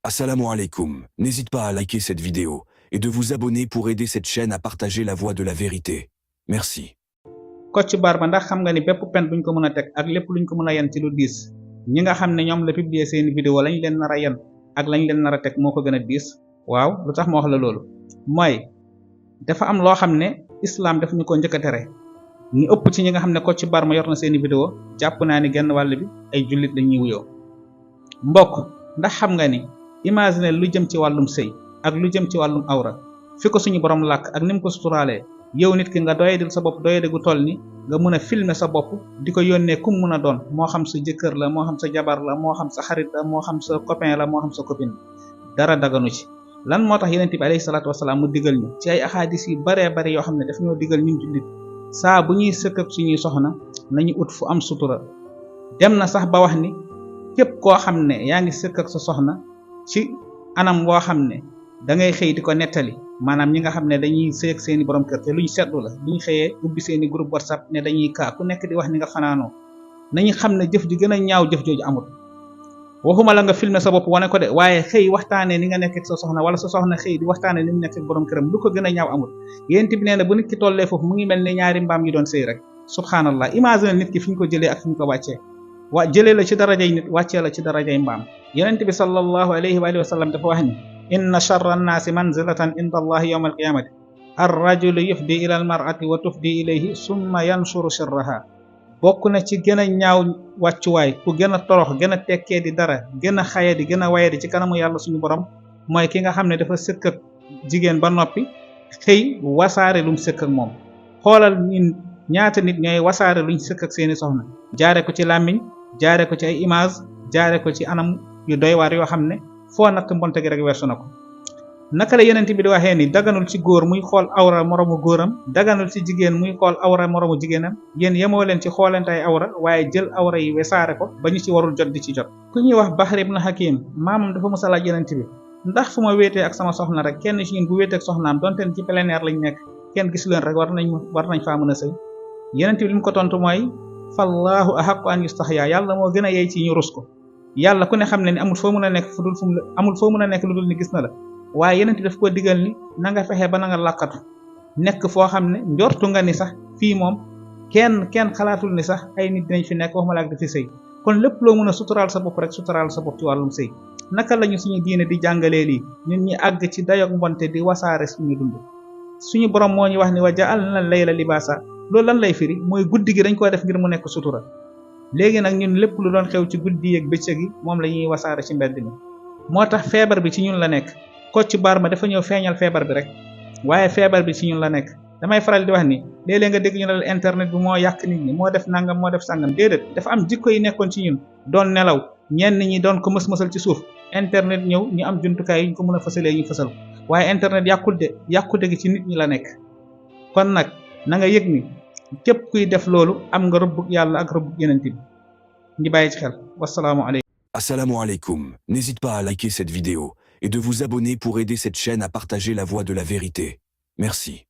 Assalamu alaikum. N'hésite pas à liker cette vidéo et de vous abonner pour aider cette chaîne à partager la voie de la vérité. Merci. Kocc Barma ndax xam nga ni bépp pen buñ ko mën a teg ak lépp luñ ko mën a yen ci lu diis ñi nga xam ne ñoom la publier seeni vidéo lañ leen nar a yen ak lañ leen nar a teg moo ko gën a diis waaw lu tax ma wax la loolu mooy dafa am loo xam ne islam daf ñu ko njëkk a tere ñu ëpp ci ñi nga xam ne Kocc Barma yor na seeni vidéo jàpp naa ni genn wàll bi ay jullit lañuy wuyoo mbokk ndax xam nga ni imagine lu jëm ci wàllum sëy ak lu jëm ci wàllum awra fi ko suñu borom làkk ak ni mu ko suturaalee yow nit ki nga doyadil sa bopp doyadi gu toll ni nga mën a filmer sa bopp di ko yónnee kum mën a doon moo xam sa jëkkër la moo xam sa jabar la moo xam sa xarit la moo xam sa copain la moo xam sa copine dara daganu ci lan moo tax yonent bi alayhi salaatu wasalaam mu digal ñu ci ay ahadis yu baree bari yoo xam ne daf ñoo digal ñun jullit saa bu ñuy sëkk ak suñuy soxna nañu ut fu am sutura dem na sax ba wax ni képp koo xam ne yaa ngi sëkk ak sa soxna ci anam woo xam ne da ngay xëy di ko nettali maanaam ñi nga xam ne dañuy sëy ak seeni borom kër te luñ seetlu la buñ xëyee ubbi seeni groupe WhatsApp ne dañuy kaa ku nekk di wax ni nga fanaanoo nañu xam ne jëf ji gën a ñaaw jëf jooju amul waxuma la nga filmer sa bopp wane ko de waaye xëy waxtaanee ni nga nekk ak sa soxna wala sa soxna xëy di waxtaanee ni mu nekk ak borom këram lu ko gën a ñaaw amul yéent bi nee na bu nit ki tollee foofu mu ngi mel ne ñaari mbaam yu doon sëy rek subhanallah imagine nit ki fi ñu ko jëlee ak fi ñu ko wàccee jëlee la ci darajay nit wàccee la ci darajay mbaam yonent bi sallallahu alayhi wa sallam dafa wax ni inna charra annaasi manzilatan inda allahi yawma alqiyamati arrajulu yufdi ila almar'ati wa tufdi ilayhi summa yanshuru sirraha bokk na ci gën a ñaaw wàccuwaay ku gën a torox gën a tekkee di dara gën a xayadi gën a wayadi ci kanamu yàlla suñu borom mooy ki nga xam ne dafa sëkk ak jigéen ba noppi xëy wasaare lum sëkk ak moom xoolal ñun ñaata nit ñooy wasaare luñ sëkk ak seeni soxna jaare ko ci làmmiñ jaare ko ci ay image jaare ko ci anam yu doy waar yoo xam ne foo natt mbonte gi rek weesu na ko naka la yenent bi di waxee ni daganul ci góor muy xool awra moroomu góoram daganul ci jigéen muy xool awra moroomu jigéenam yéen yemoo leen ci xoolante ay awra waaye jël awra yi wesaare ko ba ñu ci warul jot di ci jot ku ñuy wax Bahr ibn Hakim maamam dafa mësa laaj yenent bi ndax fu ma wéetee ak sama soxna rek kenn ci ñun bu wéetee ak soxnaam donte ci plein air lañ nekk kenn gis leen rek war nañ faa mën a sëy yenent bi li mu ko tontu mooy fallahu ahaqqu an yustahya yàlla moo gën a yey ci ñu rus ko yàlla ku ne xam ne ni amul foo mën a nekk amul foo mën a nekk lu dul ni gis na la waaye yeneen daf ko digal ni na nga fexe ba na nga làkkatu nekk foo xam ne njortu nga ni sax fii moom kenn xalaatul ni sax ay nit dinañ fi nekk waxuma la ak dafi sëy kon lépp loo mën a suturaal sa bopp rek suturaal sa bopp ci wàllum sëy naka lañu suñu diine di jàngalee lii nit ñi àgg ci dayog mbonte di wasaare suñu dund suñu borom moo ñu wax ni wa ja'alna layla libaasa loolu lan lay firi mooy guddi gi dañ ko def ngir mu nekk sutura léegi nag ñun lépp lu doon xew ci guddi ak bëccëg yi moom la ñuy wasaare ci mbedd mi moo tax feebar bi ci ñun la nekk Kocc Barma dafa ñëw feeñal feebar bi rek waaye feebar bi ci ñun la nekk damay faral di wax ni léeg-léeg nga dégg ñu ne la internet bi moo yàq nit ñi moo def nangam moo def sàngam déedéet dafa am jikko yi nekkoon ci ñun doon nelaw ñenn ñi doon ko mës-mësal ci suuf internet ñëw ñu am jumtukaay yu ñu ko mën a fësalee ñu fësal waaye internet yàqute gi ci nit ñi la nekk kon nag na nga yëg ni képp kuy def loolu am nga rëbb yàlla ak rëbb yeneen bi ñi bàyyi ci xel wassalaamu aleykum. Assalamu alaikum. N'hésite pas à liker cette vidéo et de vous abonner pour aider cette chaîne à partager la voie de la vérité. Merci.